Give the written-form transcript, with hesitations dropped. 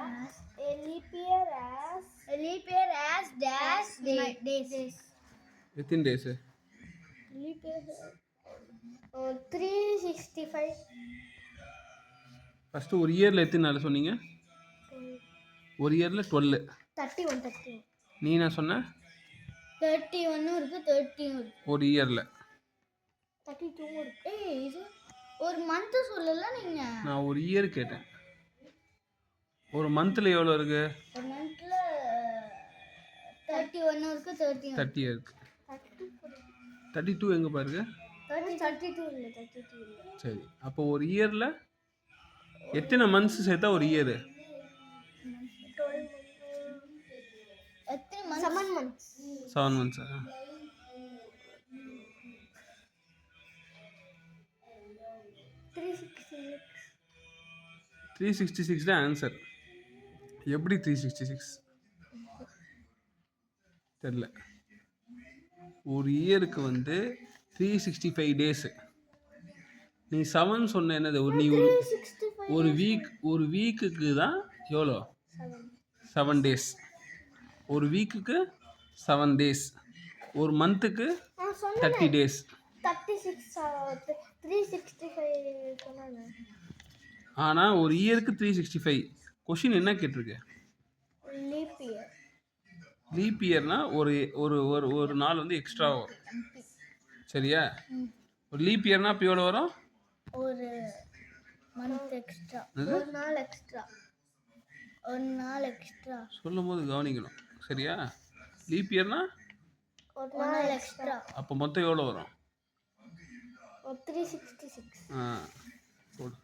A leap year has dash days. எத்தனை days? Leap year 365. First ஒரு இயரில் எத்தனை நாள் சொன்னீங்க? ஒரு இயரில் 12. 31. நீ என்ன சொன்ன? 31 இருக்கு, 30 இருக்கு. ஒரு இயரில் 32 இருக்கு. இது ஒரு மந்த் சொல்லல நீங்க. நான் ஒரு இயர் கேட்டேன். ஒரு மந்த்தில் எவ்வளோ இருக்கு? ஒரு மந்த்ல 31 இருக்கு, 30 இருக்கு. 32 எங்கே பாருங்க? 32 இல்ல. சரி, அப்போ ஒரு இயரில் எத்தனை மந்த்ஸ் சேர்த்தா ஒரு இயரு? எத்தனை மந்த்ஸ்? 7 months. 7 மந்த்ஸா? 366 தான் ஆன்சர். எப்படி 366 தெரியல. ஒரு இயருக்கு வந்து 365 டேஸு. நீ 7 சொன்ன என்னது? நீ ஒரு வீக்குக்கு தான் எவ்வளோ? 7 டேஸ். ஒரு வீக்குக்கு 7 டேஸ். ஒரு மந்த்துக்கு 30 டேஸ். 365 சொன்னாங்க. ஆனால் ஒரு இயருக்கு 365. கொஷின் என்ன கேட்டிருக்கு? Leap year. லீப் இயர்னா ஒரு ஒரு ஒரு ஒரு நாள் வந்து எக்ஸ்ட்ரா வரும். சரியா? ஒரு லீப் இயர்னா அப்போ எவ்வளோ வரும்? ஒரு மந்த் எக்ஸ்ட்ரா. ஒரு நாள் எக்ஸ்ட்ரா சொல்லும் போது கவனிக்கணும். சரியா? லீப் இயர்னா ஒரு நாள் எக்ஸ்ட்ரா. அப்போ மொத்தம் எவ்வளோ வரும்? 366. போடு.